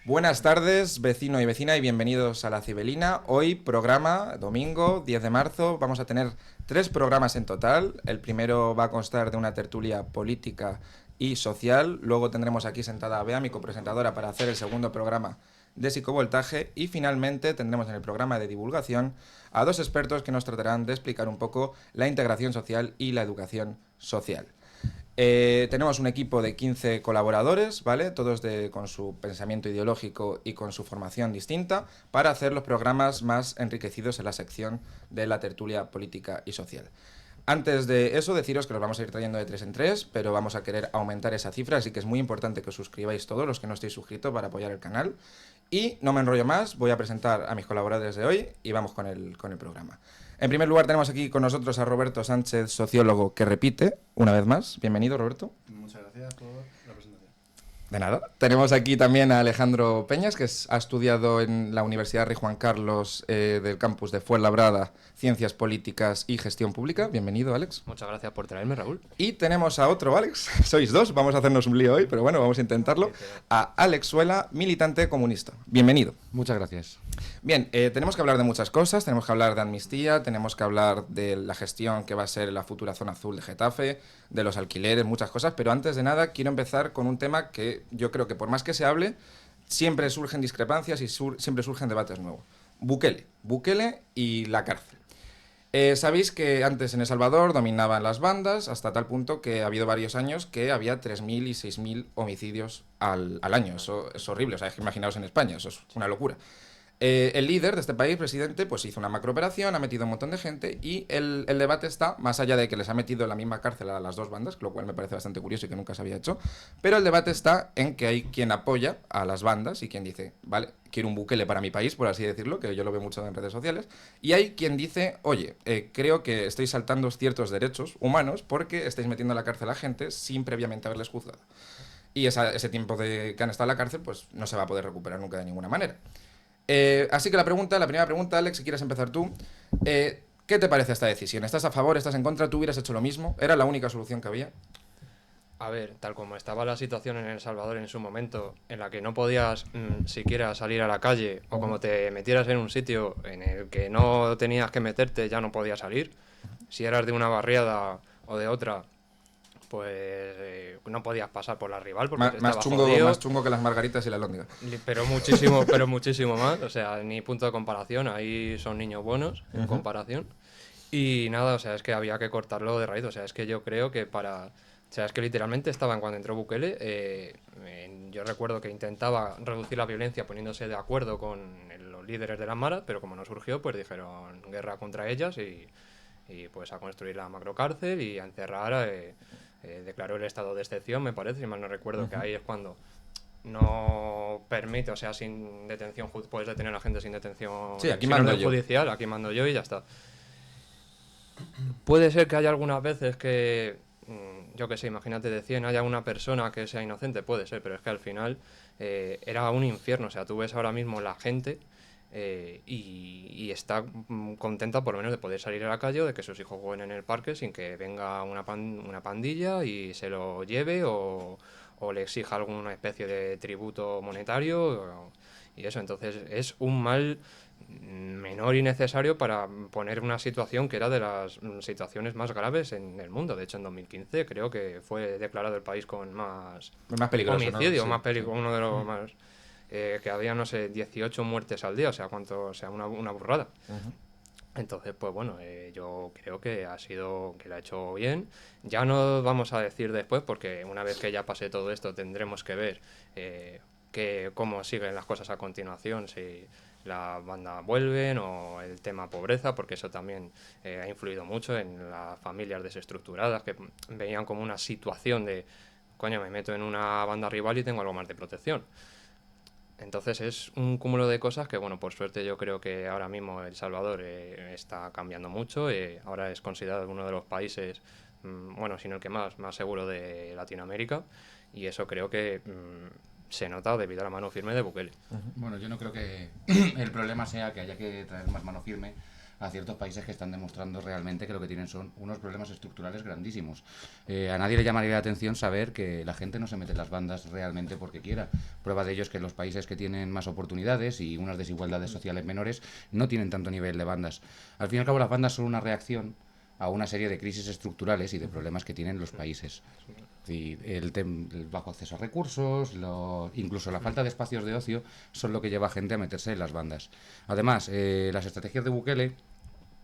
Buenas tardes, vecino y vecina, y bienvenidos a La Cibelina. Hoy programa, domingo 10 de marzo, vamos a tener 3 programas en total. El primero va a constar de una tertulia política y social. Luego tendremos aquí sentada a Bea, mi copresentadora, para hacer el segundo programa de psicovoltaje. Y finalmente tendremos en el programa de divulgación a 2 expertos que nos tratarán de explicar un poco la integración social y la educación social. Tenemos un equipo de 15 colaboradores, ¿vale? Todos con su pensamiento ideológico y con su formación distinta, para hacer los programas más enriquecidos en la sección de la tertulia política y social. Antes de eso, deciros que los vamos a ir trayendo de 3 en 3, pero vamos a querer aumentar esa cifra, así que es muy importante que os suscribáis todos los que no estéis suscritos para apoyar el canal. Y no me enrollo más, voy a presentar a mis colaboradores de hoy y vamos con el programa. En primer lugar tenemos aquí con nosotros a Roberto Sánchez, sociólogo, que repite una vez más. Bienvenido, Roberto. Muchas gracias por la presentación. De nada. Tenemos aquí también a Alejandro Peñas, que ha estudiado en la Universidad Rey Juan Carlos del campus de Fuenlabrada, Ciencias Políticas y Gestión Pública. Bienvenido, Alex. Muchas gracias por traerme, Raúl. Y tenemos a otro Alex, sois 2, vamos a hacernos un lío hoy, pero bueno, vamos a intentarlo. A Alex Suela, militante comunista. Bienvenido. Muchas gracias. Bien, tenemos que hablar de muchas cosas, tenemos que hablar de amnistía, tenemos que hablar de la gestión que va a ser la futura zona azul de Getafe, de los alquileres, muchas cosas, pero antes de nada quiero empezar con un tema que yo creo que por más que se hable, siempre surgen discrepancias y siempre surgen debates nuevos. Bukele y la cárcel. Sabéis que antes en El Salvador dominaban las bandas hasta tal punto que ha habido varios años que había 3.000 y 6.000 homicidios al año. Eso es horrible, o sea, imaginaos en España, eso es una locura. El líder de este país, presidente, pues hizo una macrooperación, ha metido un montón de gente y el debate está, más allá de que les ha metido en la misma cárcel a las 2 bandas, lo cual me parece bastante curioso y que nunca se había hecho, pero el debate está en que hay quien apoya a las bandas y quien dice, vale, quiero un Bukele para mi país, por así decirlo, que yo lo veo mucho en redes sociales, y hay quien dice, oye, creo que estáis saltando ciertos derechos humanos porque estáis metiendo a la cárcel a gente sin previamente haberles juzgado. Y ese tiempo que han estado en la cárcel, pues no se va a poder recuperar nunca de ninguna manera. Así que la primera pregunta, Alex, si quieres empezar tú. ¿Qué te parece esta decisión? ¿Estás a favor? ¿Estás en contra? ¿Tú hubieras hecho lo mismo? ¿Era la única solución que había? A ver, tal como estaba la situación en El Salvador en su momento, en la que no podías siquiera salir a la calle, o como te metieras en un sitio en el que no tenías que meterte, ya no podías salir. Si eras de una barriada o de otra, pues no podías pasar por la rival porque Más chungo que las margaritas y la alhóndiga. Pero muchísimo más. O sea, ni punto de comparación. Ahí son niños buenos en comparación. Y nada, o sea, es que había que cortarlo de raíz. O sea, es que yo creo que O sea, es que literalmente estaban cuando entró Bukele. Yo recuerdo que intentaba reducir la violencia poniéndose de acuerdo con los líderes de las maras, pero como no surgió, pues dijeron guerra contra ellas y pues a construir la macrocárcel y a encerrar. Declaró el estado de excepción, me parece, si mal no recuerdo, que ahí es cuando no permite, o sea, sin detención, puedes detener a la gente sin detención, sí, aquí sin mando orden yo. judicial, aquí mando yo y ya está. Puede ser que haya algunas veces que, yo qué sé, imagínate de 100 haya una persona que sea inocente, puede ser, pero es que al final era un infierno, o sea, tú ves ahora mismo la gente y está contenta por lo menos de poder salir a la calle o de que sus hijos jueguen en el parque sin que venga una pandilla y se lo lleve o le exija alguna especie de tributo monetario y eso. Entonces es un mal menor y necesario para poner una situación que era de las situaciones más graves en el mundo. De hecho, en 2015 creo que fue declarado el país con más peligroso, homicidio, ¿no? más peligroso, uno de los más... que había, no sé, 18 muertes al día, o sea, una burrada. Entonces, pues bueno, yo creo que que lo ha hecho bien. Ya no vamos a decir después, porque una vez que ya pase todo esto tendremos que ver cómo siguen las cosas a continuación, si la banda vuelven o el tema pobreza, porque eso también ha influido mucho en las familias desestructuradas que veían como una situación de, coño, me meto en una banda rival y tengo algo más de protección. Entonces es un cúmulo de cosas que, bueno, por suerte yo creo que ahora mismo El Salvador está cambiando mucho. Ahora es considerado uno de los países, bueno, sino el que más seguro de Latinoamérica. Y eso creo que se nota debido a la mano firme de Bukele. Bueno, yo no creo que el problema sea que haya que traer más mano firme, a ciertos países que están demostrando realmente que lo que tienen son unos problemas estructurales grandísimos. A nadie le llamaría la atención saber que la gente no se mete en las bandas realmente porque quiera. Prueba de ello es que los países que tienen más oportunidades y unas desigualdades sociales menores no tienen tanto nivel de bandas. Al fin y al cabo, las bandas son una reacción a una serie de crisis estructurales y de problemas que tienen los países. El bajo acceso a recursos, incluso la falta de espacios de ocio son lo que lleva a gente a meterse en las bandas. Además, las estrategias de Bukele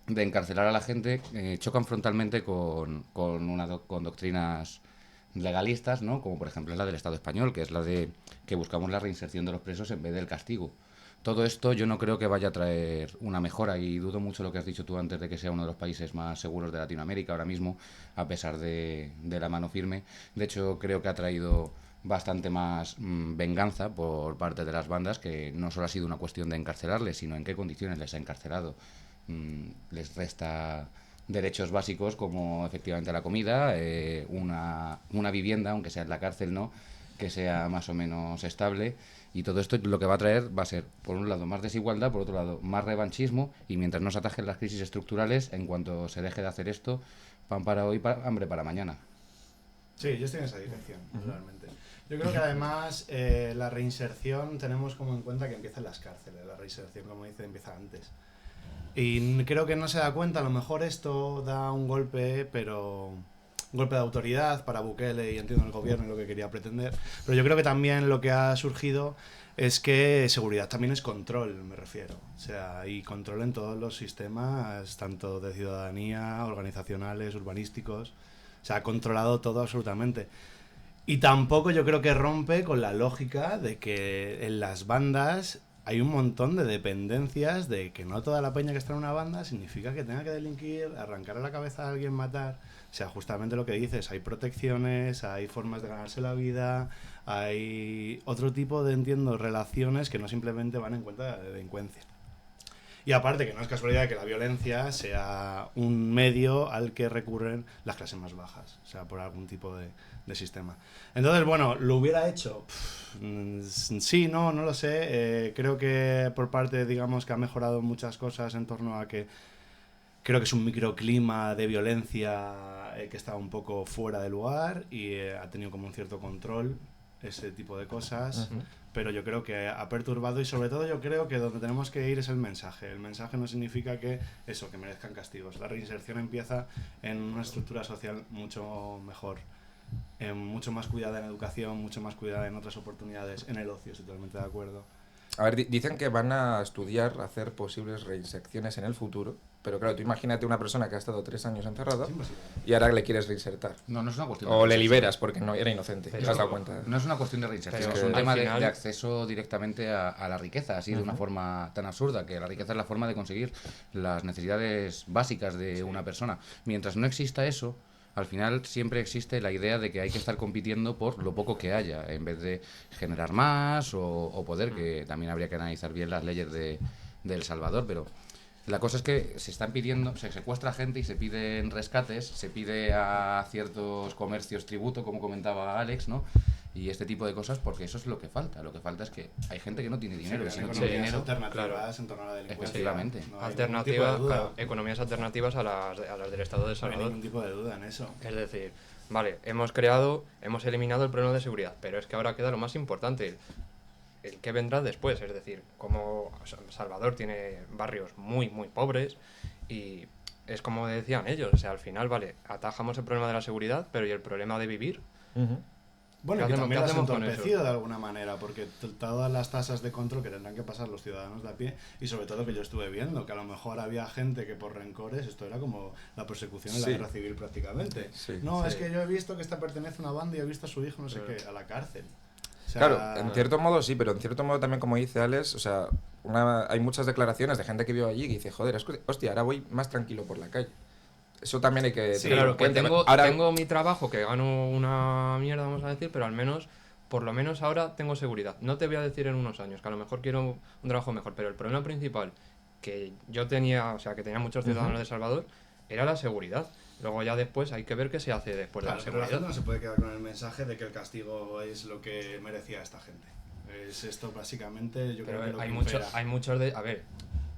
de encarcelar a la gente chocan frontalmente con doctrinas legalistas, ¿no? Como por ejemplo la del Estado español, que es la de que buscamos la reinserción de los presos en vez del castigo. Todo esto yo no creo que vaya a traer una mejora y dudo mucho lo que has dicho tú antes de que sea uno de los países más seguros de Latinoamérica ahora mismo, a pesar de la mano firme. De hecho, creo que ha traído bastante más venganza por parte de las bandas, que no solo ha sido una cuestión de encarcelarles, sino en qué condiciones les ha encarcelado. Les resta derechos básicos como efectivamente la comida, una vivienda, aunque sea en la cárcel, no, que sea más o menos estable. Y todo esto lo que va a traer va a ser, por un lado, más desigualdad, por otro lado, más revanchismo, y mientras no se atajen las crisis estructurales, en cuanto se deje de hacer esto, pan para hoy, hambre para mañana. Sí, yo estoy en esa dirección, realmente. Yo creo que además la reinserción tenemos como en cuenta que empieza en las cárceles, la reinserción, como dice, empieza antes. Y creo que no se da cuenta, a lo mejor esto da un golpe, pero un golpe de autoridad para Bukele y entiendo el gobierno y lo que quería pretender, pero yo creo que también lo que ha surgido es que seguridad también es control, me refiero, o sea, y control en todos los sistemas, tanto de ciudadanía, organizacionales, urbanísticos, se ha controlado todo absolutamente. Y tampoco yo creo que rompe con la lógica de que en las bandas hay un montón de dependencias, de que no toda la peña que está en una banda significa que tenga que delinquir, arrancar a la cabeza a alguien, matar. O sea, justamente lo que dices, hay protecciones, hay formas de ganarse la vida, hay otro tipo de, entiendo, relaciones que no simplemente van en cuenta de la delincuencia. Y aparte que no es casualidad que la violencia sea un medio al que recurren las clases más bajas, o sea, por algún tipo de sistema. Entonces, bueno, ¿lo hubiera hecho? Sí, no lo sé. Creo que por parte, digamos, que ha mejorado muchas cosas en torno a que creo que es un microclima de violencia que está un poco fuera de lugar y ha tenido como un cierto control ese tipo de cosas. Pero yo creo que ha perturbado y sobre todo yo creo que donde tenemos que ir es el mensaje. El mensaje no significa que eso, que merezcan castigos. La reinserción empieza en una estructura social mucho mejor, mucho más cuidada en educación, mucho más cuidada en otras oportunidades, en el ocio, estoy totalmente de acuerdo. A ver, dicen que van a estudiar hacer posibles reinserciones en el futuro, pero claro, tú imagínate una persona que ha estado 3 años encerrada y ahora le quieres reinsertar. No es una cuestión o le liberas porque no era inocente, ¿te has dado cuenta? No es una cuestión de reinserción, es un tema de acceso directamente a la riqueza, así de una forma tan absurda, que la riqueza es la forma de conseguir las necesidades básicas de una persona. Mientras no exista eso, al final siempre existe la idea de que hay que estar compitiendo por lo poco que haya, en vez de generar más o poder, que también habría que analizar bien las leyes de El Salvador, pero la cosa es que se están pidiendo, se secuestra gente y se piden rescates, se pide a ciertos comercios tributo, como comentaba Alex, ¿no? Y este tipo de cosas, porque eso es lo que falta. Lo que falta es que hay gente que no tiene dinero. Sí, y si no tiene dinero, alternativas en torno a la delincuencia. Efectivamente. No alternativas, claro, economías alternativas a las del Estado de El Salvador. No hay ningún tipo de duda en eso. Es decir, vale, hemos eliminado el problema de seguridad, pero es que ahora queda lo más importante, el que vendrá después. Es decir, como Salvador tiene barrios muy, muy pobres y es como decían ellos, o sea, al final, vale, atajamos el problema de la seguridad, pero ¿y el problema de vivir? Bueno, que también lo has entorpecido de alguna manera, porque todas las tasas de control que tendrán que pasar los ciudadanos de a pie, y sobre todo que yo estuve viendo, que a lo mejor había gente que por rencores, esto era como la persecución en la guerra civil prácticamente. Es que yo he visto que esta pertenece a una banda y he visto a su hijo, no sé qué, a la cárcel. O sea, claro, en cierto modo sí, pero en cierto modo también, como dice Alex, o sea, hay muchas declaraciones de gente que vive allí que dice, joder, hostia, ahora voy más tranquilo por la calle. Eso también hay que... Sí, claro, que tengo mi trabajo, que gano una mierda, vamos a decir, pero al menos, por lo menos ahora tengo seguridad. No te voy a decir en unos años, que a lo mejor quiero un trabajo mejor, pero el problema principal que yo tenía, o sea, que tenía muchos ciudadanos de El Salvador, era la seguridad. Luego ya después hay que ver qué se hace después de la seguridad. Pero la gente no se puede quedar con el mensaje de que el castigo es lo que merecía esta gente. Es esto básicamente, yo pero creo que hay muchos de... A ver,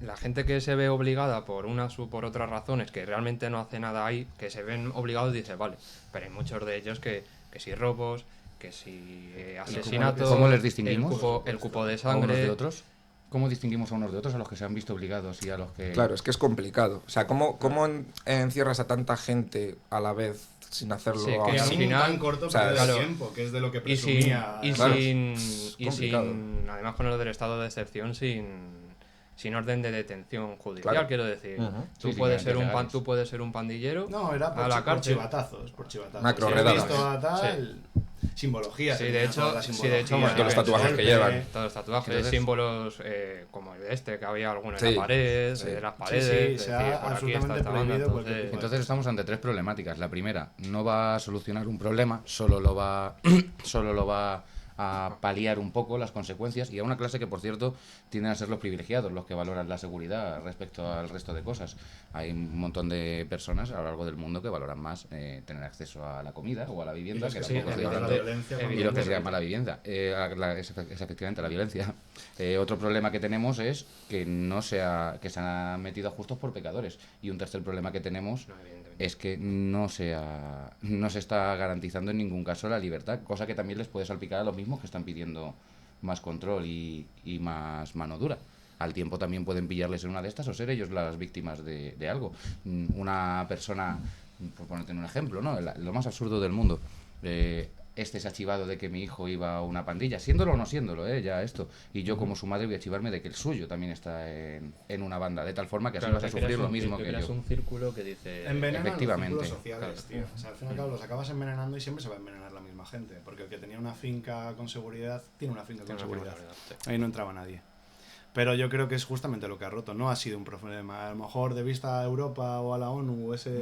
la gente que se ve obligada por unas u por otras razones, que realmente no hace nada ahí, que se ven obligados, dice, vale, pero hay muchos de ellos que si robos, que si asesinatos, ¿Cómo les distinguimos? el cupo de ¿A unos sangre. de otros? ¿Cómo distinguimos a unos de otros, a los que se han visto obligados y a los que...? Claro, es que es complicado. O sea, ¿cómo encierras a tanta gente a la vez sin hacerlo Sí, que a al Y una? sin un final- tan corto o sea, periodo de claro. tiempo, que es de lo que Y sin, presumía. Claro, sin, es y complicado. sin, además con lo del estado de excepción, sin orden de detención judicial, Claro. quiero decir. Ujú. Tú, Sí, puedes sí, ser legales. tú puedes ser un pandillero No, era a la por cárcel. chivatazos, por chivatazos. Macro Si has redadas. visto a tal, simbología. Sí, tenía de hecho- toda la sí, de simbología, hecho, bueno, todos los tatuajes que golpe. llevan. Todos los tatuajes, Entonces- símbolos como el de este, que había alguno en Sí, la pared, sí. de las Sí, paredes. sí, es se decir, ha por aquí está absolutamente esta banda, prohibido cualquier entonces- tipo de- Entonces estamos ante tres problemáticas. La primera, no va a solucionar un problema, solo lo va a paliar un poco las consecuencias, y a una clase que, por cierto, tienden a ser los privilegiados, los que valoran la seguridad respecto al resto de cosas. Hay un montón de personas a lo largo del mundo que valoran más tener acceso a la comida o a la vivienda, los que que sí, tampoco es evidentemente, de- la violencia evidente. y lo que se llama la vivienda. Es efectivamente la violencia. Otro problema que tenemos es que que se han metido a justos por pecadores. Y un tercer problema que tenemos No, evidentemente. es que no se está garantizando en ningún caso la libertad, cosa que también les puede salpicar a los mismos que están pidiendo más control y más mano dura. Al tiempo también pueden pillarles en una de estas o ser ellos las víctimas de algo. Una persona, por ponerte un ejemplo, ¿no? Lo más absurdo del mundo. Este se ha chivado de que mi hijo iba a una pandilla, siéndolo o no siéndolo, ya esto. Y yo, como su madre, voy a chivarme de que el suyo también está en una banda, de tal forma que así vas a sufrir lo mismo que creas yo. un círculo que dice... Envenenan Efectivamente. los círculos sociales, tío. O sea, al fin y al cabo los acabas envenenando y siempre se va a envenenar la misma gente. Porque el que tenía una finca con seguridad, tiene una finca con Tiene una seguridad. finca con seguridad, sí. Ahí no entraba nadie. Pero yo creo que es justamente lo que ha roto. No ha sido un problema. A lo mejor de vista a Europa o a la ONU, ese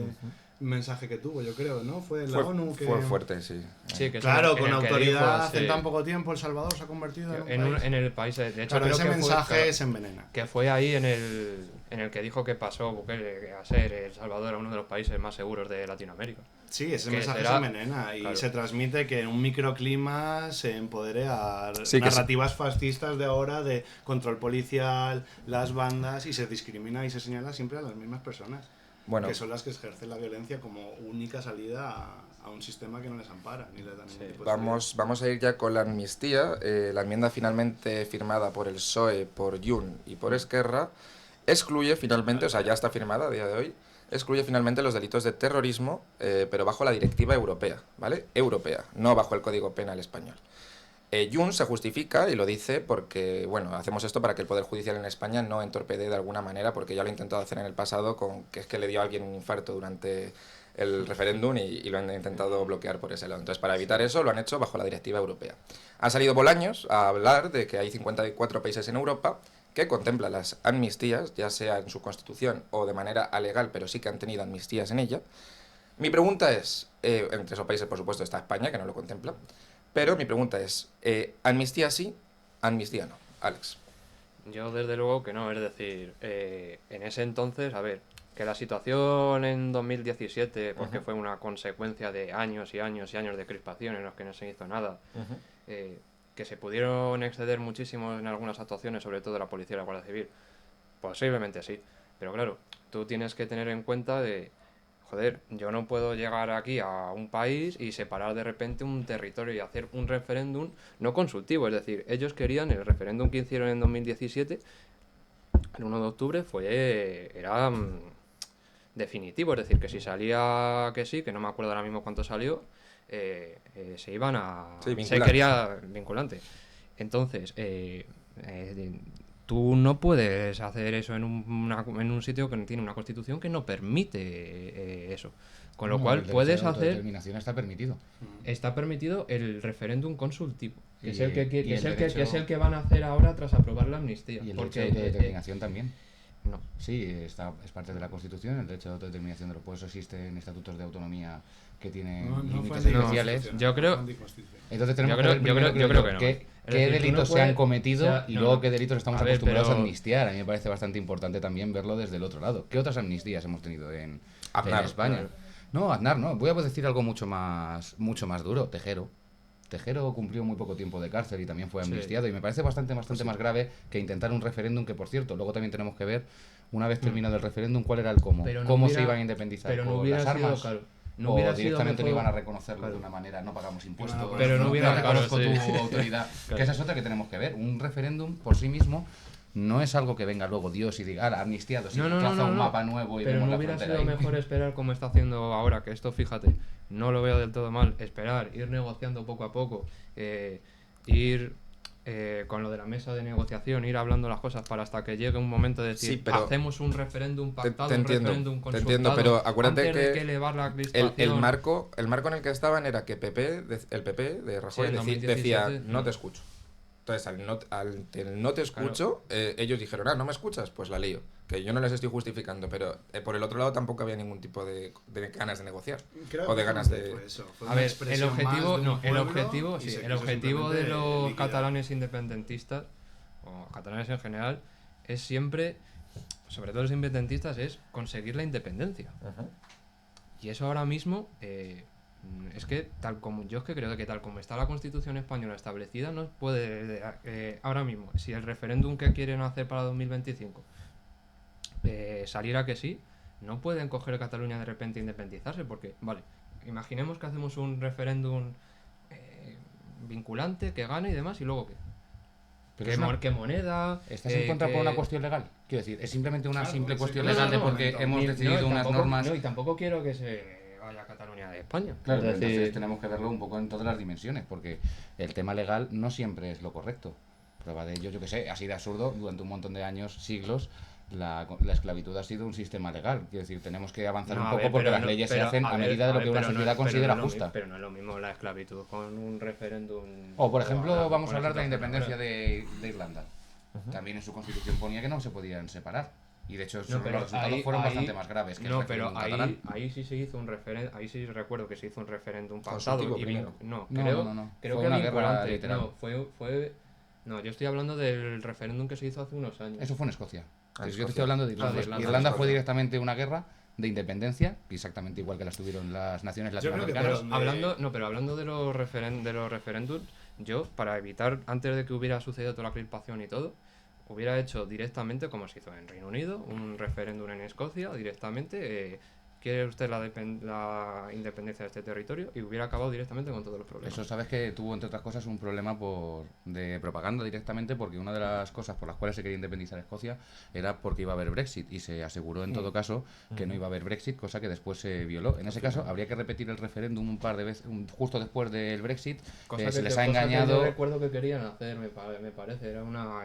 mensaje que tuvo, yo creo, ¿no? Fue la ONU que... Fue fuerte, sí. Sí, que es Claro, en con el que autoridad, dijo, sí, en tan poco tiempo El Salvador se ha convertido en el país, de hecho, Claro, creo ese que mensaje fue, se envenena. que fue ahí en el que dijo que pasó Bukele a ser El Salvador uno de los países más seguros de Latinoamérica. Sí, ese que mensaje será- se envenena y claro. se transmite que en un microclima se empodere a Sí, que narrativas fascistas de ahora de control policial, las bandas, y se discrimina y se señala siempre a las mismas personas, Bueno, que son las que ejercen la violencia como única salida a un sistema que no les ampara ni les da ningún tipo de vamos a ir ya con la amnistía. La enmienda finalmente firmada por el PSOE, por Jun y por Esquerra excluye finalmente, o sea, ya está firmada a día de hoy, excluye finalmente los delitos de terrorismo, pero bajo la directiva europea, ¿vale? Europea, no bajo el Código Penal español. Jun se justifica y lo dice porque, bueno, hacemos esto para que el Poder Judicial en España no entorpede de alguna manera, porque ya lo ha intentado hacer en el pasado, con que es que le dio a alguien un infarto durante el referéndum y lo han intentado bloquear por ese lado. Entonces, para evitar eso, lo han hecho bajo la directiva europea. Ha salido Bolaños a hablar de que hay 54 países en Europa que contemplan las amnistías, ya sea en su constitución o de manera alegal, pero sí que han tenido amnistías en ella. Mi pregunta es, entre esos países, por supuesto, está España, que no lo contempla, pero mi pregunta es, ¿amnistía sí, amnistía no? Alex. Yo desde luego que no, es decir, en ese entonces, a ver, que la situación en 2017, porque fue una consecuencia de años y años y años de crispación en los que no se hizo nada, que se pudieron exceder muchísimo en algunas actuaciones, sobre todo la policía y la Guardia Civil, posiblemente sí, pero claro, tú tienes que tener en cuenta de, joder, yo no puedo llegar aquí a un país y separar de repente un territorio y hacer un referéndum no consultivo, es decir, ellos querían, el referéndum que hicieron en 2017, el 1 de octubre, era definitivo, es decir, que si salía que sí, que no me acuerdo ahora mismo cuánto salió, se iban a... Sí, se vinculante. quería vinculante. Entonces, tú no puedes hacer eso en un sitio que tiene una constitución que no permite eso. Con lo No, cual el derecho puedes de hacer... autodeterminación está permitido. Está permitido el referéndum consultivo, que Y- es el que, y el que es derecho- el que van a hacer ahora tras aprobar la amnistía. Y el porque, derecho de autodeterminación también. no. Sí, es parte de la Constitución, el derecho de autodeterminación de los pueblos existe en estatutos de autonomía que tienen límites no, especiales. yo creo- Entonces tenemos Yo creo- que ver yo primero, creo que no. qué, Es qué decir, tú no delitos se puedes- han cometido o sea, y no, luego no. qué delitos estamos A ver, acostumbrados pero- a amnistiar. A mí me parece bastante importante también verlo desde el otro lado. ¿Qué otras amnistías hemos tenido en Aznar, España? claro. No, Aznar no. Voy a decir algo mucho más duro. Tejero. Tejero cumplió muy poco tiempo de cárcel y también fue Sí. amnistiado, y me parece bastante más grave que intentar un referéndum, que por cierto, luego también tenemos que ver, una vez terminado el referéndum, cuál era el cómo. Pero no Cómo hubiera- se iban a independizar, pero no por hubiera las sido, armas, claro, no o hubiera sido directamente no mejor- iban a reconocerlo claro. de una manera, no pagamos impuestos, Pero no hubiera- reconozco claro, sí. tu autoridad, Claro. que esa es otra que tenemos que ver. Un referéndum por sí mismo no es algo que venga luego Dios y diga, ah, amnistiado, si traza un mapa nuevo y pero vemos no la hubiera frontera sido ahí. mejor esperar como está haciendo ahora, que esto, fíjate, no lo veo del todo mal, esperar, ir negociando poco a poco, ir con lo de la mesa de negociación, ir hablando las cosas para hasta que llegue un momento de decir, Sí, pero hacemos un referéndum pactado, te entiendo, un referéndum te consultado, entiendo, pero acuérdate antes de que elevar la el crispación. marco en el que estaban era que el PP de Rajoy Sí, en decía 2017, no te escucho. Entonces, al no te escucho, ellos dijeron, no me escuchas, pues la lío. Que yo no les estoy justificando, pero por el otro lado tampoco había ningún tipo de ganas de negociar. Creo O de que ganas fue de... eso, fue A una ver, el expresión más objetivo, de un no, el pueblo objetivo, y sí, se el quiso objetivo de simplemente los liquidar. catalanes independentistas, o catalanes en general, es siempre, sobre todo los independentistas, es conseguir la independencia. Y eso ahora mismo, es que tal como yo es que creo que tal como está la Constitución española establecida, no puede, ahora mismo, si el referéndum que quieren hacer para 2025 saliera que sí, no pueden coger Cataluña de repente e independizarse, porque, vale, imaginemos que hacemos un referéndum vinculante, que gane y demás, y luego qué. Pero ¿Qué, es una- qué moneda? ¿Estás en contra que- por una cuestión legal? Quiero decir, es simplemente una Claro, simple sí, cuestión no, legal de no, porque no, hemos Ni- decidido no, y unas tampoco- normas. No, y tampoco quiero que se vaya a Cataluña de España. Claro, Es decir, entonces tenemos que verlo un poco en todas las dimensiones, porque el tema legal no siempre es lo correcto. Prueba de ello, yo que sé, así de absurdo, durante un montón de años, siglos, la esclavitud ha sido un sistema legal. Quiero decir, tenemos que avanzar no, un a poco ver, porque pero las no- leyes se pero, hacen a medida de lo que una pero no- sociedad pero considera no es lo justa. pero no es lo mismo la esclavitud con un referéndum. O, por ejemplo, ahora, vamos con a hablar de la situación independencia ahora. de Irlanda. También en su constitución ponía que no se podían separar. Y de hecho, No, pero los resultados ahí- fueron ahí- bastante más graves que no, el pero referéndum catalán. ahí sí se hizo un referéndum, ahí sí recuerdo que se hizo un referéndum pactado Consultivo y primero. no, No, creo, no. creo Fue que una guerra vinculante. literal. No, no, yo estoy hablando del referéndum que se hizo hace unos años. Eso fue en Escocia. Yo te Escocia. estoy hablando de Irlanda. de Irlanda. Irlanda fue Escocia. directamente una guerra de independencia, exactamente igual que las tuvieron las naciones Yo creo que latinoamericanas. pero- Hablando de los referéndums, yo, para evitar, antes de que hubiera sucedido toda la crispación y todo, hubiera hecho directamente, como se hizo en Reino Unido, un referéndum en Escocia, directamente, ¿quiere usted la independencia de este territorio? Y hubiera acabado directamente con todos los problemas. Eso sabes que tuvo, entre otras cosas, un problema de propaganda directamente, porque una de las cosas por las cuales se quería independizar Escocia era porque iba a haber Brexit, y se aseguró en todo caso que no iba a haber Brexit, cosa que después se violó. En ese caso habría que repetir el referéndum un par de veces, justo después del Brexit. Se les ha engañado, Yo recuerdo que querían hacer, me parece, era una...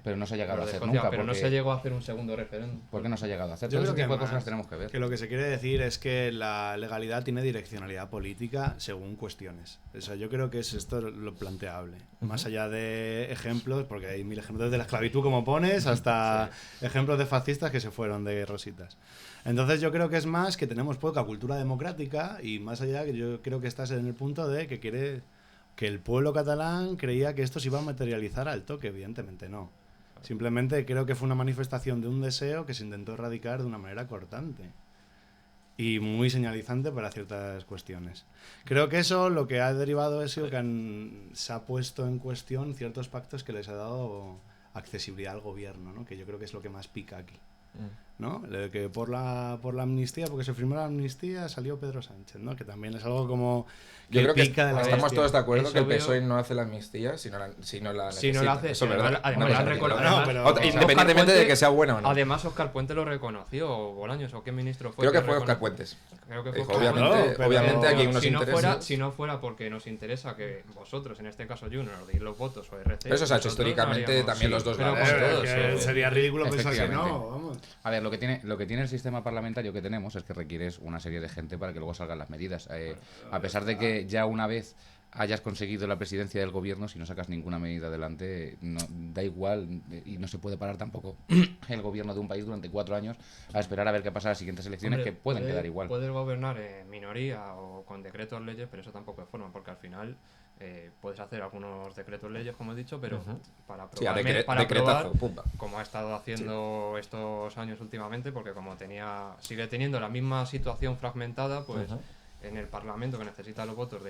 pero no se ha llegado a lo de hacer Escocia, nunca. pero no porque- se llegó a hacer un segundo referéndum. ¿Por qué no se ha llegado a hacer? Yo Todo creo ese que tipo de cosas más, las tenemos que ver. que lo que se quiere decir es que la legalidad tiene direccionalidad política según cuestiones. O sea, yo creo que es esto lo planteable. Más allá de ejemplos, porque hay mil ejemplos de la esclavitud como pones, hasta ejemplos de fascistas que se fueron de rositas. Entonces yo creo que es más que tenemos poca cultura democrática y más allá que yo creo que estás en el punto de que quiere que el pueblo catalán creía que esto se iba a materializar al toque, evidentemente no. Simplemente creo que fue una manifestación de un deseo que se intentó erradicar de una manera cortante y muy señalizante para ciertas cuestiones. Creo que eso lo que ha derivado es que se ha puesto en cuestión ciertos pactos que les ha dado accesibilidad al gobierno, ¿no? Que yo creo que es lo que más pica aquí. ¿No? Que por la amnistía, porque se firmó la amnistía, salió Pedro Sánchez, ¿no? Que también es algo como Yo creo que pica de la estamos bestia. todos de acuerdo Eso que el veo- PSOE no hace la amnistía si no la Si no necesita. la hace, Eso es sí, verdad. además Una la cosa recordó- que No, además- pero- Otra- Oscar independientemente de Puente- que sea bueno o no. Además, Oscar Puente lo reconoció, o Bolaños, o qué ministro fue. Creo que lo fue Oscar recono- Puentes. Creo que fue Dijo, Oscar obviamente, Puente. pero- obviamente aquí hay unos si no intereses. fuera, si no fuera porque nos interesa que vosotros, en este caso Junior, os deis los votos o RC. Eso se ha hecho nosotros históricamente haríamos- también los dos pero lados. con Es todos, que sería ridículo pensar que Efectivamente. no, vamos. A ver, lo que tiene el sistema parlamentario que tenemos es que requieres una serie de gente para que luego salgan las medidas. A pesar de que ya una vez hayas conseguido la presidencia del gobierno, si no sacas ninguna medida adelante, da igual y no se puede parar tampoco el gobierno de un país durante 4 años a esperar a ver qué pasa en las siguientes elecciones, Hombre, que pueden quedar igual. Puedes gobernar en minoría o con decretos leyes, pero eso tampoco es forma, porque al final puedes hacer algunos decretos leyes, como he dicho, pero para Sí, a aprobar, para decretazo, aprobar, pumba. como ha estado haciendo estos años últimamente, porque como sigue teniendo la misma situación fragmentada, pues en el Parlamento, que necesita los votos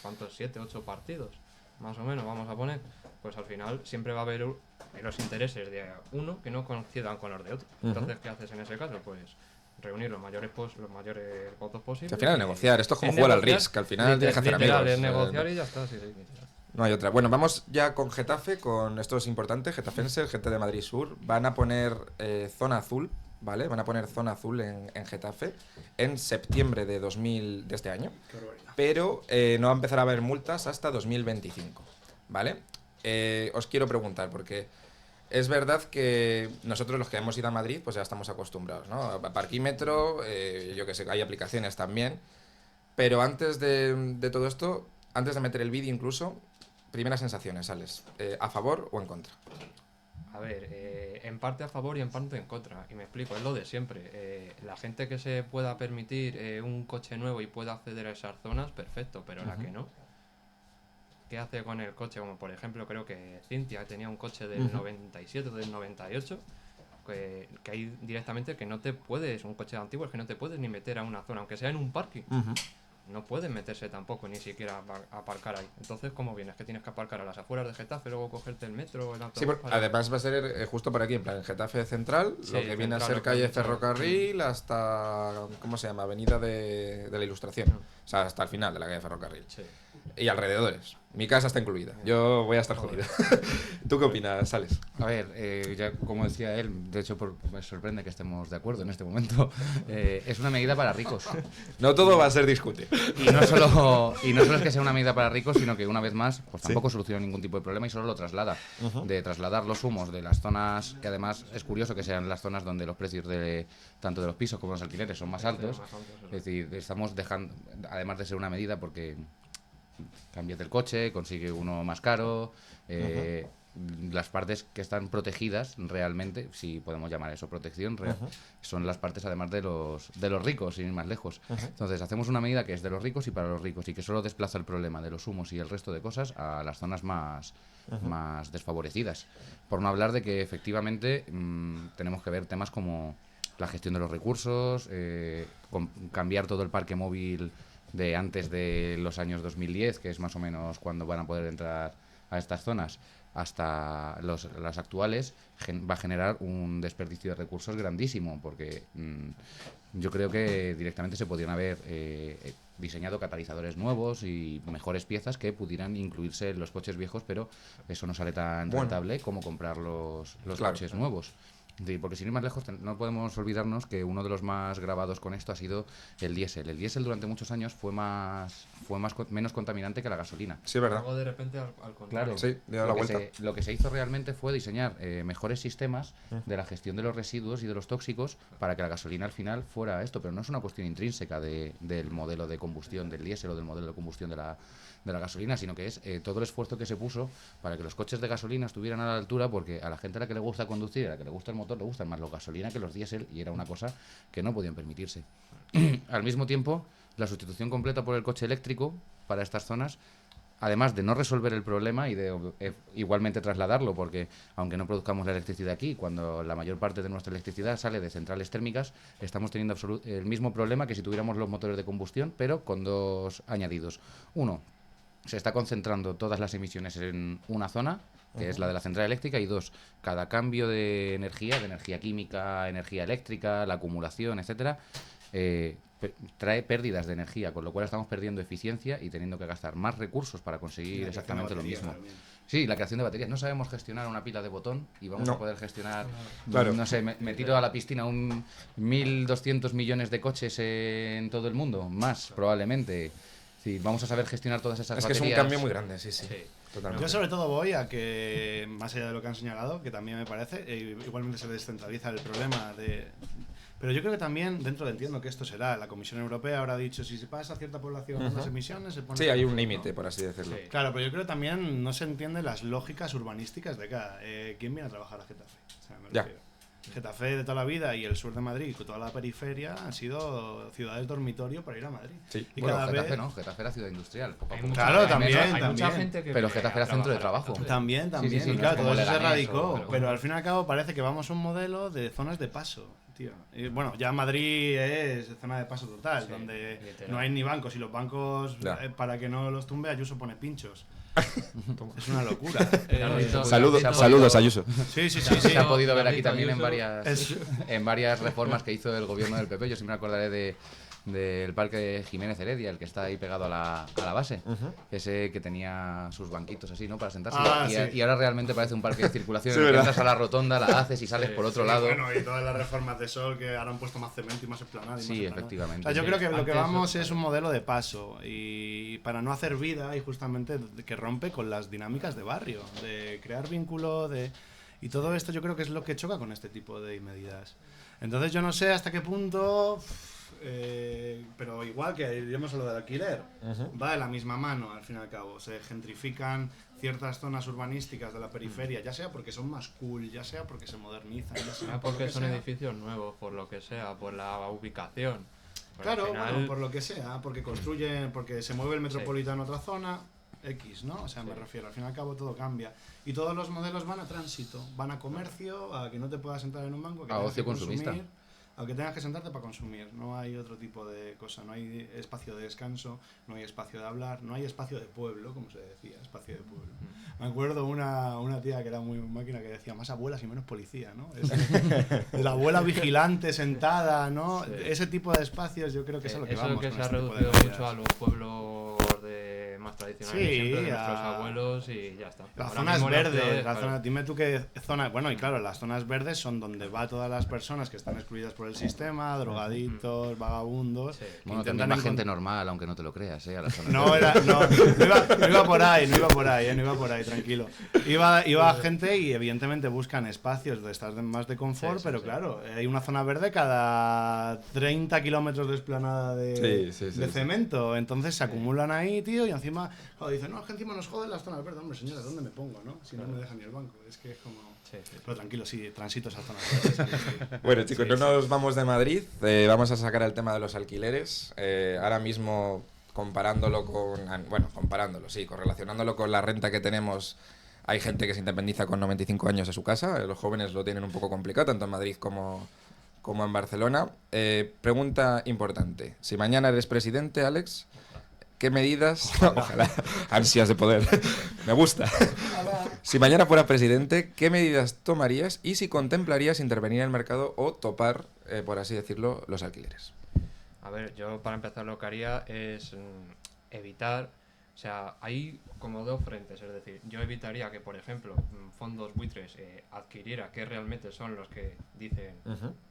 ¿cuántos? 7, 8 partidos, más o menos, vamos a poner. Pues al final siempre va a haber los intereses de uno que no coincidan con los de otro. Entonces, ¿qué haces en ese caso? Pues reunir los mayores votos posibles. Que al final y- negociar, esto es como es jugar al negociar, Risk, que al final tienes que hacer literal, amigos. es negociar y ya está, sí, literal. No hay otra. Bueno, vamos ya con Getafe, con esto es importante, Getafense, el gente de Madrid Sur, van a poner zona azul, ¿vale? Van a poner zona azul en Getafe en septiembre de este año, pero no va a empezar a haber multas hasta 2025, ¿vale? Os quiero preguntar, porque es verdad que nosotros los que hemos ido a Madrid, pues ya estamos acostumbrados, ¿no? A parquímetro, yo que sé, hay aplicaciones también, pero antes de todo esto, antes de meter el vídeo incluso, primeras sensaciones, Alex, ¿a favor o en contra? A ver, en parte a favor y en parte en contra. Y me explico, es lo de siempre. La gente que se pueda permitir un coche nuevo y pueda acceder a esas zonas, perfecto, pero la que no. ¿Qué hace con el coche? Como por ejemplo, creo que Cintia tenía un coche del 97 o del 98, que hay directamente que no te puedes, un coche antiguo es que no te puedes ni meter a una zona, aunque sea en un parking. No puedes meterse tampoco, ni siquiera a aparcar ahí. Entonces, ¿cómo vienes? Que tienes que aparcar a las afueras de Getafe, luego cogerte el metro o el autobús. Sí, además va a ser justo por aquí, en plan, en Getafe Central, Sí, lo que viene a central, ser lo que calle han dicho. Ferrocarril hasta, ¿cómo se llama? Avenida de la Ilustración. O sea, hasta el final de la calle Ferrocarril. Sí. Y alrededores. Mi casa está incluida. Yo voy a estar jodido. ¿Tú qué opinas, Alex? A ver, ya como decía él, de hecho me sorprende que estemos de acuerdo en este momento, es una medida para ricos. No todo va a ser discutir. Y no solo es que sea una medida para ricos, sino que una vez más, pues tampoco soluciona ningún tipo de problema y solo lo traslada. De trasladar los humos de las zonas, que además es curioso que sean las zonas donde los precios de tanto de los pisos como de los alquileres son más altos. Es decir, estamos dejando, además de ser una medida porque cambias el coche, consigue uno más caro, las partes que están protegidas realmente, si podemos llamar eso protección, son las partes además de los ricos, sin ir más lejos. Entonces hacemos una medida que es de los ricos y para los ricos y que solo desplaza el problema de los humos y el resto de cosas a las zonas más desfavorecidas. Por no hablar de que efectivamente tenemos que ver temas como la gestión de los recursos, cambiar todo el parque móvil de antes de los años 2010, que es más o menos cuando van a poder entrar a estas zonas, hasta las actuales, va a generar un desperdicio de recursos grandísimo, porque yo creo que directamente se podrían haber diseñado catalizadores nuevos y mejores piezas que pudieran incluirse en los coches viejos, pero eso no sale tan rentable como comprar los coches nuevos. Sí, porque sin ir más lejos, no podemos olvidarnos que uno de los más grabados con esto ha sido el diésel. El diésel durante muchos años fue menos contaminante que la gasolina. Sí, verdad. Luego de repente al contrario. Claro, Sí, le da la vuelta. Lo que se hizo realmente fue diseñar mejores sistemas de la gestión de los residuos y de los tóxicos para que la gasolina al final fuera esto, pero no es una cuestión intrínseca del modelo de combustión del diésel o del modelo de combustión de la gasolina, sino que es todo el esfuerzo que se puso para que los coches de gasolina estuvieran a la altura, porque a la gente a la que le gusta conducir, a la que le gusta el motor, le gustan más los gasolina que los diésel, y era una cosa que no podían permitirse. Al mismo tiempo, la sustitución completa por el coche eléctrico para estas zonas, además de no resolver el problema y de igualmente trasladarlo, porque aunque no produzcamos la electricidad aquí, cuando la mayor parte de nuestra electricidad sale de centrales térmicas, estamos teniendo el mismo problema que si tuviéramos los motores de combustión, pero con dos añadidos. Uno, se está concentrando todas las emisiones en una zona, que es la de la central eléctrica, y dos, cada cambio de energía química, energía eléctrica, la acumulación, etcétera, trae pérdidas de energía, con lo cual estamos perdiendo eficiencia y teniendo que gastar más recursos para conseguir exactamente lo mismo. También. Sí, la creación de baterías. No sabemos gestionar una pila de botón y vamos a poder gestionar, Claro. no sé, me tiro a la piscina 1.200 millones de coches en todo el mundo, más probablemente. Sí, vamos a saber gestionar todas esas Es que baterías. es un cambio muy grande, sí. Sí. Totalmente. Yo sobre todo voy a que, más allá de lo que han señalado, que también me parece, igualmente se descentraliza el problema de... Pero yo creo que también, dentro de entiendo que esto será, la Comisión Europea habrá dicho, si se pasa a cierta población las emisiones, se pone... Sí, hay un ¿no? límite, por así decirlo. Sí. Claro, pero yo creo que también no se entienden las lógicas urbanísticas de cada... ¿Quién viene a trabajar a Getafe? O sea, me Ya. refiero. Getafe de toda la vida y el sur de Madrid y toda la periferia han sido ciudades dormitorio para ir a Madrid. Sí. Y Bueno, cada Getafe vez... no, Getafe era ciudad industrial. Poco a Hay poco. mucha- Claro, hay también, mucha- hay mucha también. gente que Pero viene Getafe a era centro de trabajar a trabajo. Getafe. También, Sí, sí, y no claro, es como todo eso se Leganés erradicó, o- pero al fin y al cabo parece que vamos a un modelo de zonas de paso, tío. Y bueno, ya Madrid es zona de paso total, Sí, donde literal. no hay ni bancos. Y los bancos, Ya. para que no los tumbe, Ayuso pone pinchos. Es una locura. Saludos, Ayuso. Sí, Se ha podido ver aquí David también en Ayuso. en varias reformas que hizo el gobierno del PP. Yo siempre me acordaré del parque Jiménez Heredia, el que está ahí pegado a la base. Ese que tenía sus banquitos así, ¿no? Para sentarse. Ah, sí. Y ahora realmente parece un parque de circulación. Sí, en el que ¿verdad? entras a la rotonda, la haces y sales por otro lado. Bueno, y todas las reformas de Sol que ahora han puesto más cemento y más esplanada. Sí, efectivamente. O sea, yo Sí, creo que lo que antes vamos eso- es un modelo de paso y para no hacer vida y justamente que rompe con las dinámicas de barrio, de crear vínculo, y todo esto yo creo que es lo que choca con este tipo de medidas. Entonces yo no sé hasta qué punto, pero igual que iremos a lo del alquiler, va de la misma mano al fin y al cabo. Se gentrifican ciertas zonas urbanísticas de la periferia, ya sea porque son más cool, ya sea porque se modernizan, ya sea Ya por lo porque que son sea. edificios nuevos, por lo que sea, por la ubicación. Porque Claro, al final- bueno, por lo que sea, porque construyen, porque se mueve el metropolitano a otra zona, X, ¿no? O sea, me refiero, al fin y al cabo todo cambia. Y todos los modelos van a tránsito, van a comercio, a que no te puedas sentar en un banco, que A tengas ocio que consumir, consumista. a que tengas que sentarte para consumir. No hay otro tipo de cosa, no hay espacio de descanso, no hay espacio de hablar, no hay espacio de pueblo, como se decía, espacio de pueblo. Me acuerdo una tía que era muy máquina que decía más abuelas y menos policía, ¿no? La abuela vigilante sentada, ¿no? Sí. Ese tipo de espacios yo creo que es a lo que eso vamos. que con se ha este tipo de reducido medidas. mucho a los pueblos más tradicionales Sí, siempre de nuestros a- abuelos y ya está. Las Ahora zonas mismo en las verdes, ciudades, la claro. zona, dime tú qué zona. Bueno, y claro, las zonas verdes son donde va todas las personas que están excluidas por el sistema, drogadictos, vagabundos. Sí. que Bueno, intentan también va gente encont- normal, aunque no te lo creas, ¿eh? A la zona No, no iba por ahí, no iba por ahí, tranquilo. Iba gente y evidentemente buscan espacios de estar más de confort, Sí, sí, pero sí. claro, hay una zona verde cada 30 kilómetros de esplanada de Sí. cemento, entonces se acumulan ahí, tío, y encima dicen, no, es que encima nos joden las zonas verdes, hombre, señora, ¿dónde me pongo, no? Si no me deja ni el banco, es que es como... Sí, sí. Pero tranquilo, sí, transito esas zonas verdes. sí. Bueno, chicos, Sí, no sí. nos vamos de Madrid. Vamos a sacar el tema de los alquileres. Ahora mismo, comparándolo correlacionándolo con la renta que tenemos, hay gente que se independiza con 95 años de su casa. Los jóvenes lo tienen un poco complicado, tanto en Madrid como en Barcelona. Pregunta importante. Si mañana eres presidente, Alex, ¿qué medidas... Ojalá. Ansias de poder. Me gusta. Si mañana fuera presidente, ¿qué medidas tomarías y si contemplarías intervenir en el mercado o topar, por así decirlo, los alquileres? A ver, yo para empezar lo que haría es evitar, o sea, hay como dos frentes, es decir, yo evitaría que, por ejemplo, fondos buitres adquiriera que realmente son los que dicen,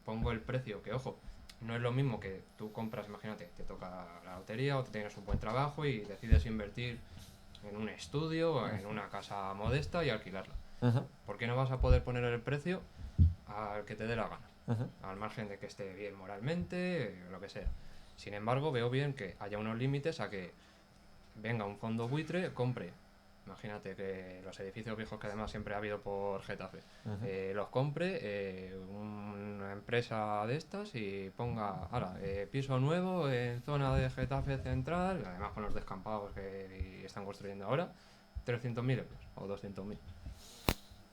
pongo el precio, que ojo, no es lo mismo que tú compras, imagínate, te toca la lotería o te tienes un buen trabajo y decides invertir en un estudio o en una casa modesta y alquilarla. ¿Por qué no vas a poder poner el precio al que te dé la gana? Al margen de que esté bien moralmente, lo que sea. Sin embargo, veo bien que haya unos límites a que venga un fondo buitre, compre. Imagínate que los edificios viejos que además siempre ha habido por Getafe, los compre una empresa de estas y ponga, piso nuevo en zona de Getafe Central, además con los descampados que están construyendo ahora, 300.000 euros o 200.000.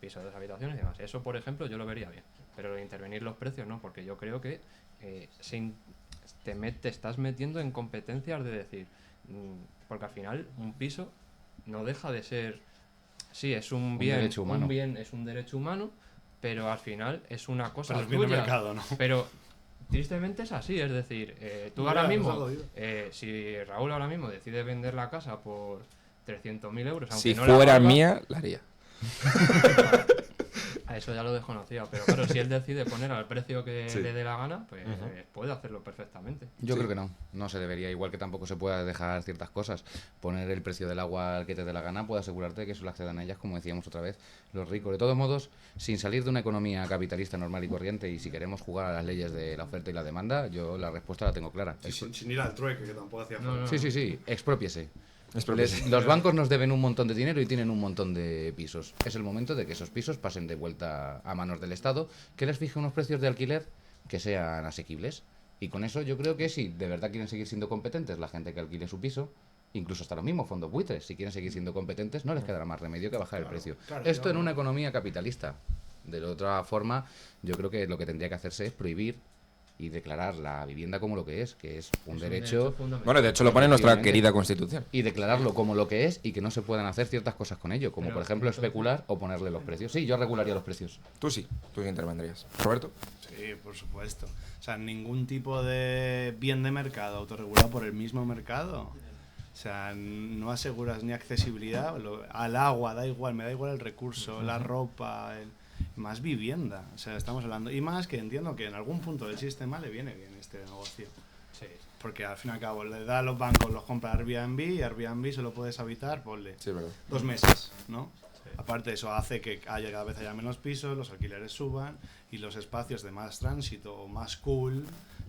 Piso de 2 habitaciones y demás. Eso, por ejemplo, yo lo vería bien. Pero intervenir los precios no, porque yo creo que te estás metiendo en competencias de decir, porque al final un piso no deja de ser, sí, es un bien, derecho humano. es un derecho humano, pero al final es una cosa Pero es bien de tuya. mercado, ¿no? Pero tristemente es así, es decir, tú Ya, ahora nos ha mismo, jodido. si Raúl ahora mismo decide vender la casa por 300.000 euros, aunque Si no la fuera valga, mía, la haría. a eso ya lo desconocía, pero claro, si él decide poner al precio que Sí. le dé la gana, pues puede hacerlo perfectamente. Yo Sí. creo que no se debería, igual que tampoco se pueda dejar ciertas cosas. Poner el precio del agua al que te dé la gana puede asegurarte que solo accedan a ellas, como decíamos otra vez, los ricos. De todos modos, sin salir de una economía capitalista normal y corriente, y si queremos jugar a las leyes de la oferta y la demanda, yo la respuesta la tengo clara. Y sin ir al trueque, que tampoco hacía No, falta. no. Sí, expropiese. Expropiese. Los bancos nos deben un montón de dinero y tienen un montón de pisos. Es el momento de que esos pisos pasen de vuelta a manos del Estado, que les fije unos precios de alquiler que sean asequibles. Y con eso yo creo que si de verdad quieren seguir siendo competentes la gente que alquile su piso, incluso hasta los mismos fondos buitres, si quieren seguir siendo competentes, no les quedará más remedio que bajar el precio. claro, Esto yo- en una economía capitalista. De la otra forma, yo creo que lo que tendría que hacerse es prohibir y declarar la vivienda como lo que es un derecho fundamental. Bueno, de hecho lo pone nuestra Efectivamente. querida Constitución. y declararlo como lo que es y que no se puedan hacer ciertas cosas con ello, como Pero, por ejemplo entonces- especular o ponerle los precios. Sí, yo regularía los precios. Tú sí intervendrías. Roberto. Sí, por supuesto. O sea, ningún tipo de bien de mercado autorregulado por el mismo mercado. O sea, no aseguras ni accesibilidad al agua, da igual, me da igual el recurso, la ropa, más vivienda. O sea, estamos hablando. Y más que entiendo que en algún punto del sistema le viene bien este negocio. Sí. Porque al fin y al cabo le da a los bancos, los compra Airbnb y Airbnb solo puedes habitar, ponle, Sí, es verdad. 2 meses, ¿no? Sí. Aparte eso hace que cada vez haya menos pisos, los alquileres suban y los espacios de más tránsito o más cool,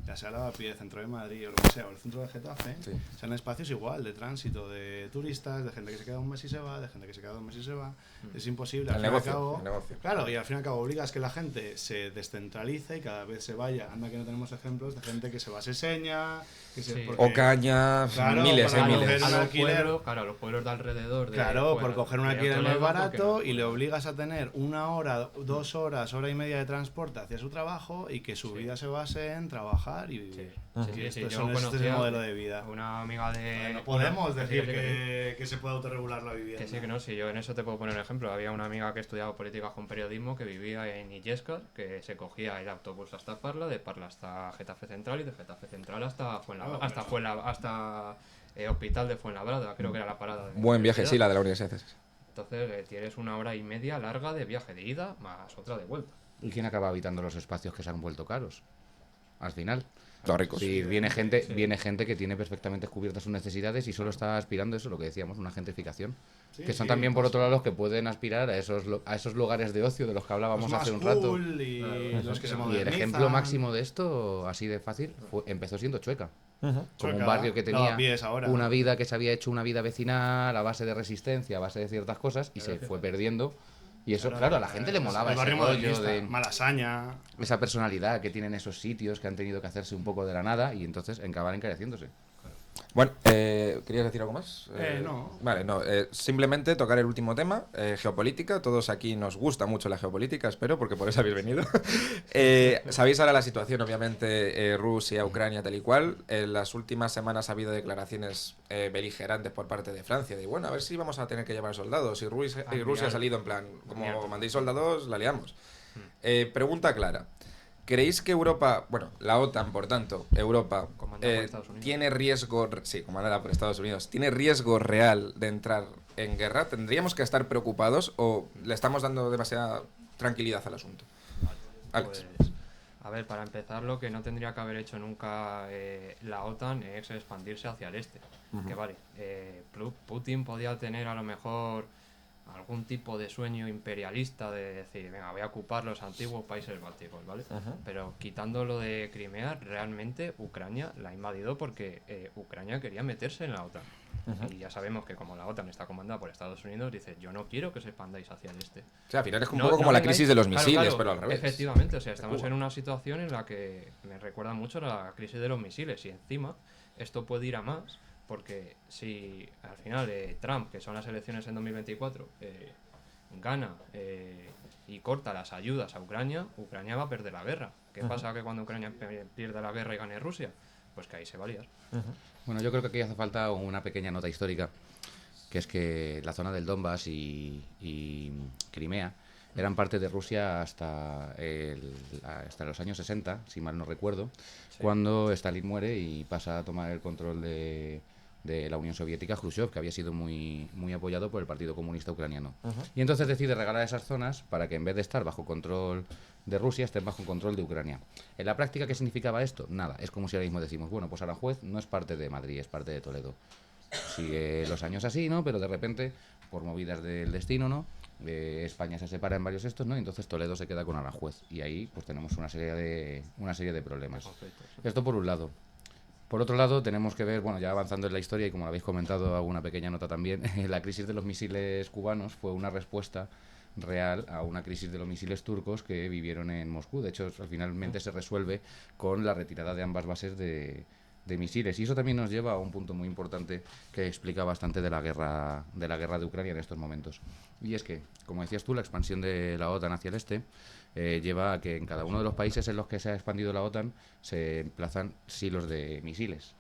ya sea Lavapiés, centro de Madrid o lo que sea, o el centro de Getafe, Sí. sean espacios igual de tránsito, de turistas, de gente que se queda un mes y se va, de gente que se queda 2 meses y se va. Es imposible. El Al fin y al negocio, cabo, el negocio. claro, y al fin y al cabo obligas que la gente se descentralice y cada vez se vaya. Anda que no tenemos ejemplos de gente que se va a Seseña, que se... Sí. porque- Ocaña, Claro, miles, para miles. coger un A los alquiler. pueblos, claro, a los pueblos de alrededor. Claro, por fuera, coger un de alquiler más Toledo, porque barato no y le pueden. obligas a tener 1 hora, 2 horas, hora y media de transporte hacia su trabajo y que su Sí. vida se base en trabajar y Sí. vivir. Sí, Y sí, esto yo este es el conocía modelo de vida. una amiga de... No podemos una- decir sí, que se puede autorregular la vivienda. Que sí, que no, sí, yo en eso te puedo poner un ejemplo. Había una amiga que estudiaba políticas con periodismo que vivía en Illescas, que se cogía el autobús hasta Parla, de Parla hasta Getafe Central y de Getafe Central hasta Fuenlabrada, hasta Hospital de Fuenlabrada, creo que era la parada. De Buen viaje, sí, universidad. la de la universidad. Sí. Entonces tienes 1 hora y media larga de viaje de ida más otra de vuelta. ¿Y quién acaba habitando los espacios que se han vuelto caros? Al final. Los ricos. Sí, viene gente que tiene perfectamente cubiertas sus necesidades y solo está aspirando eso, lo que decíamos, una gentrificación. Sí, que son sí, también, por pues, otro lado, los que pueden aspirar a esos lugares de ocio de los que hablábamos los más hace un rato. cool y Claro, los que se y el Y el modernizan. ejemplo máximo de esto, así de fácil, empezó siendo Chueca. Como Chueca, un barrio que tenía Lavapiés ahora. una vida que se había hecho una vida vecinal a base de resistencia, a base de ciertas cosas, y se fue perdiendo. Y eso, claro, a la gente le molaba el ese barrio rollo modernista, de Malasaña. esa personalidad que tienen esos sitios que han tenido que hacerse un poco de la nada y entonces acaban encareciéndose. Bueno, ¿querías decir algo más? No. Vale, no. Simplemente tocar el último tema, geopolítica. Todos aquí nos gusta mucho la geopolítica, espero, porque por eso habéis venido. Sabéis ahora la situación, obviamente, Rusia, Ucrania, tal y cual. En las últimas semanas ha habido declaraciones beligerantes por parte de Francia, de bueno, a ver si vamos a tener que llevar soldados. Y Rusia ha salido en plan, como mandéis soldados, la liamos. Pregunta clara. ¿Creéis que Europa, bueno, la OTAN, por tanto, Europa, Comandada por Estados Unidos. tiene riesgo, sí, comandada por Estados Unidos, tiene riesgo real de entrar en guerra? ¿Tendríamos que estar preocupados o le estamos dando demasiada tranquilidad al asunto? Alex. Pues, a ver, para empezar, lo que no tendría que haber hecho nunca la OTAN es expandirse hacia el este. Que vale, Putin podía tener a lo mejor algún tipo de sueño imperialista de decir, venga, voy a ocupar los antiguos países bálticos, ¿vale? Pero quitando lo de Crimea, realmente Ucrania la ha invadido porque Ucrania quería meterse en la OTAN. Y ya sabemos que como la OTAN está comandada por Estados Unidos, dice, yo no quiero que os expandáis hacia el este. O sea, al final es un No- poco como no la vengáis- crisis de los claro, misiles, claro, pero al revés. Efectivamente, o sea, estamos Cuba. en una situación en la que me recuerda mucho a la crisis de los misiles y encima esto puede ir a más porque si al final Trump, que son las elecciones en 2024, gana y corta las ayudas a Ucrania, Ucrania va a perder la guerra. ¿Qué pasa que cuando Ucrania pierda la guerra y gane Rusia? Pues que ahí se va a liar. Bueno, yo creo que aquí hace falta una pequeña nota histórica, que es que la zona del Donbass y Crimea eran parte de Rusia hasta los años 60, si mal no recuerdo, cuando Stalin muere y pasa a tomar el control de la Unión Soviética, Khrushchev, que había sido muy apoyado por el Partido Comunista Ucraniano. Y entonces decide regalar esas zonas para que en vez de estar bajo control de Rusia, estén bajo control de Ucrania. En la práctica, ¿qué significaba esto? Nada, es como si ahora mismo decimos, bueno, pues Aranjuez no es parte de Madrid, es parte de Toledo. Sigue los años así, ¿no? Pero de repente, por movidas del destino, ¿no? España se separa en varios estos, ¿no? Y entonces Toledo se queda con Aranjuez. Y ahí pues tenemos una serie de problemas. Esto por un lado. Por otro lado, tenemos que ver, bueno, ya avanzando en la historia, y como lo habéis comentado, hago una pequeña nota también, la crisis de los misiles cubanos fue una respuesta real a una crisis de los misiles turcos que vivieron en Moscú. De hecho, finalmente se resuelve con la retirada de ambas bases de de misiles. Y eso también nos lleva a un punto muy importante que explica bastante de la guerra de Ucrania en estos momentos. Y es que, como decías tú, la expansión de la OTAN hacia el este lleva a que en cada uno de los países en los que se ha expandido la OTAN se emplazan silos de misiles.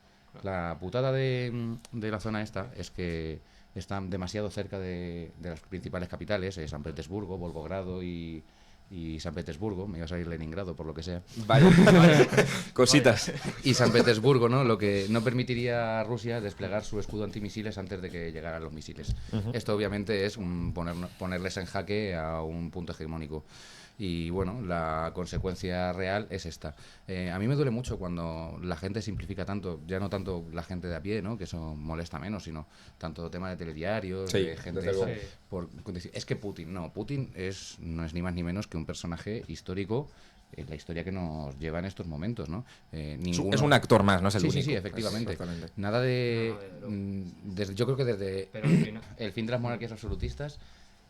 La putada de la zona esta es que están demasiado cerca de las principales capitales, San Petersburgo, Volgogrado y San Petersburgo, me iba a salir Leningrado por lo que sea. Vaya, cositas. Y San Petersburgo, ¿no? Lo que no permitiría a Rusia desplegar su escudo antimisiles antes de que llegaran los misiles. Esto obviamente es ponerles en jaque a un punto hegemónico. Y bueno, la consecuencia real es esta. A mí me duele mucho cuando la gente simplifica tanto, ya no tanto la gente de a pie, ¿no? Que eso molesta menos, sino tanto tema de telediarios, Sí, de gente desde luego. es que Putin no es ni más ni menos que un personaje histórico en la historia que nos lleva en estos momentos, ¿no? Es un actor más, no es el único. Sí, efectivamente. Exactamente. Nada de... No, yo creo que desde Pero al final- el fin de las monarquías absolutistas,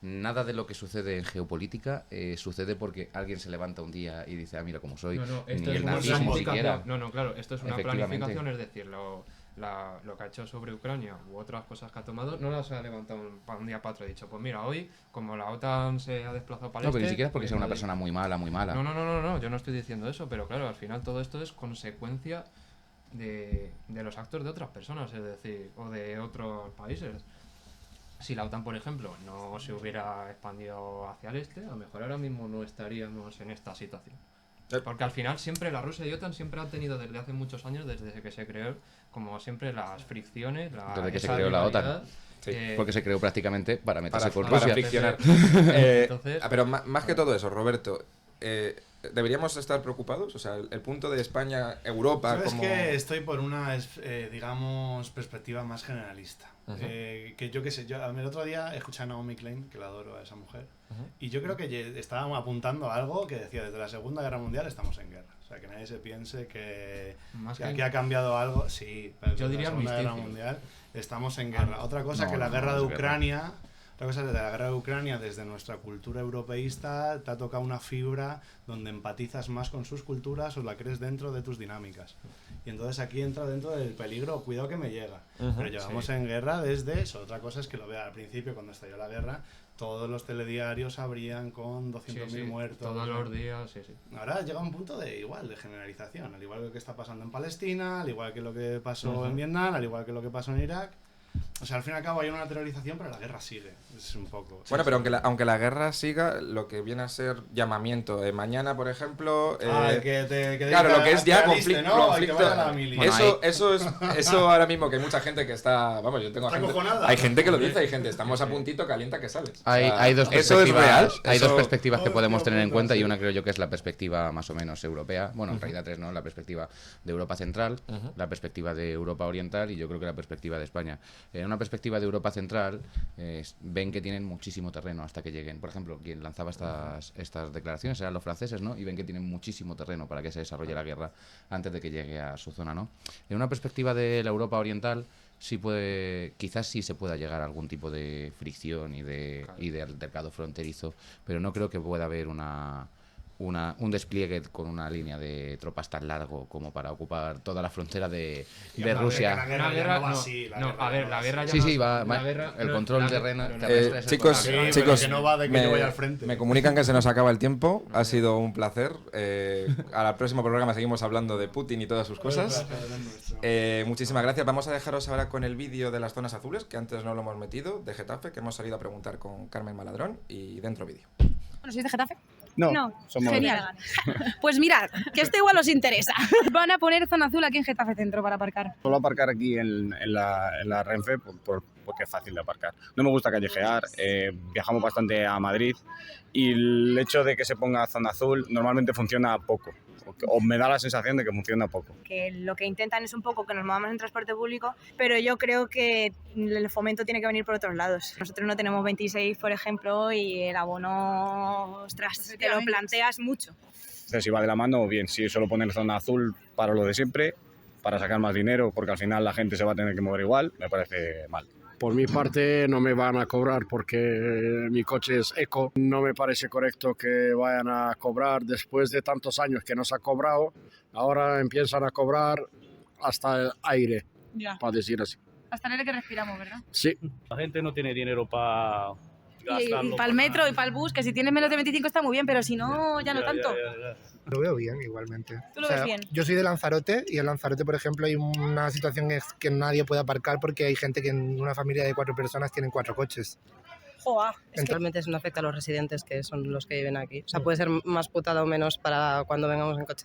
nada de lo que sucede en geopolítica sucede porque alguien se levanta un día y dice, mira cómo soy. No, Ni esto es el una nazismo planificación. siquiera. No, claro, esto es una Efectivamente. planificación, es decir, lo que ha hecho sobre Ucrania u otras cosas que ha tomado, no las ha levantado para un día para otro. Ha dicho, pues mira, hoy, como la OTAN se ha desplazado para el No, pero ni este, siquiera es porque pues sea una Madrid. persona muy mala, muy mala. No, yo no estoy diciendo eso, pero claro, al final todo esto es consecuencia de los actos de otras personas, es decir, o de otros países. Si la OTAN, por ejemplo, no se hubiera expandido hacia el este, a lo mejor ahora mismo no estaríamos en esta situación. Porque al final siempre la Rusia y OTAN siempre han tenido desde hace muchos años, desde que se creó, como siempre las fricciones, Desde que se esa creó la OTAN. rivalidad, Sí, Porque se creó prácticamente para meterse con para Rusia. friccionar. Entonces- Pero más que todo eso, Roberto, ¿deberíamos estar preocupados? O sea, el punto de España, Europa, Sabes como... que estoy por una, digamos, perspectiva más generalista. Que yo qué sé, el otro día escuché a Naomi Klein, que la adoro a esa mujer, y yo creo que estaba apuntando a algo que decía, desde la Segunda Guerra Mundial estamos en guerra. O sea, que nadie se piense que Más que que- aquí ha cambiado algo. Sí, pero Yo desde diría la Segunda Guerra armisticio. Mundial estamos en guerra. Otra cosa no, que la no, guerra no de es guerra. Ucrania... Otra cosa es de la guerra de Ucrania, desde nuestra cultura europeísta, te ha tocado una fibra donde empatizas más con sus culturas o la crees dentro de tus dinámicas. Y entonces aquí entra dentro del peligro, cuidado que me llega. Pero llevamos en guerra desde eso. Otra cosa es que lo vea al principio, cuando estalló la guerra, todos los telediarios abrían con 200.000 muertos. todos los días, sí. Ahora llega un punto de igual, de generalización, al igual que lo que está pasando en Palestina, al igual que lo que pasó en Vietnam, al igual que lo que pasó en Irak. O sea, al fin y al cabo hay una naturalización, pero la guerra sigue. Es un poco... Bueno, pero aunque la guerra siga, lo que viene a ser llamamiento. Mañana, por ejemplo... claro, lo que es ya conflicto... ¿no? Hay que vaya a la mili. Eso ahora mismo, que hay mucha gente que está... Vamos, yo tengo Está gente... acojonada. Hay gente que lo dice, hay gente, estamos a puntito, calienta que sales. Hay dos eso perspectivas, es real. hay dos eso- perspectivas que podemos tener en cuenta y sí. una creo yo que es la perspectiva más o menos europea, bueno, en realidad tres, ¿no? La perspectiva de Europa Central, la perspectiva de Europa Oriental y yo creo que la perspectiva de España. En una perspectiva de Europa Central ven que tienen muchísimo terreno hasta que lleguen. Por ejemplo, quien lanzaba estas declaraciones eran los franceses, ¿no? Y ven que tienen muchísimo terreno para que se desarrolle la guerra antes de que llegue a su zona, ¿no? En una perspectiva de la Europa Oriental quizás sí se pueda llegar a algún tipo de fricción y de altercado fronterizo, pero no creo que pueda haber un despliegue con una línea de tropas tan largo como para ocupar toda la frontera de Rusia. La guerra ya no va así, la guerra a ver, ya la no guerra ya Sí, no- sí, la va guerra- el no, control la- terrestre no, no, terrestre es el chicos, total. pero chicos, que no va de que yo vaya al frente. me comunican que se nos acaba el tiempo. Ha sido un placer. A la próxima programa seguimos hablando de Putin y todas sus cosas. Muchísimas gracias. Vamos a dejaros ahora con el vídeo de las zonas azules, que antes no lo hemos metido, de Getafe, que hemos salido a preguntar con Carmen Maladrón, y dentro vídeo. Bueno, ¿sois de Getafe? No, somos Genial. Pues mirad, que esto igual os interesa. Van a poner zona azul aquí en Getafe Centro para aparcar. Suelo aparcar aquí en la Renfe porque es fácil de aparcar. No me gusta callejear, viajamos bastante a Madrid y el hecho de que se ponga zona azul normalmente funciona poco. O me da la sensación de que funciona poco. Que lo que intentan es un poco que nos movamos en transporte público, pero yo creo que el fomento tiene que venir por otros lados. Nosotros no tenemos 26, por ejemplo, y el abono, ostras, te lo planteas mucho. Entonces, si va de la mano, bien, si solo poner zona azul para lo de siempre, para sacar más dinero, porque al final la gente se va a tener que mover igual, me parece mal. Por mi parte no me van a cobrar porque mi coche es eco. No me parece correcto que vayan a cobrar después de tantos años que no se ha cobrado. Ahora empiezan a cobrar hasta el aire, Ya. para decir así. Hasta el aire que respiramos, ¿verdad? Sí. La gente no tiene dinero para gastarlo. Y para el metro y para el bus, que si tienes menos de 25 está muy bien, pero si no, ya no tanto. Lo veo bien igualmente. ¿Tú lo ves bien? Yo soy de Lanzarote y en Lanzarote, por ejemplo, hay una situación que nadie puede aparcar porque hay gente que en una familia de 4 personas tienen 4 coches. Joa. Realmente eso no afecta a los residentes, que son los que viven aquí. O sea, puede ser más putada o menos para cuando vengamos en coche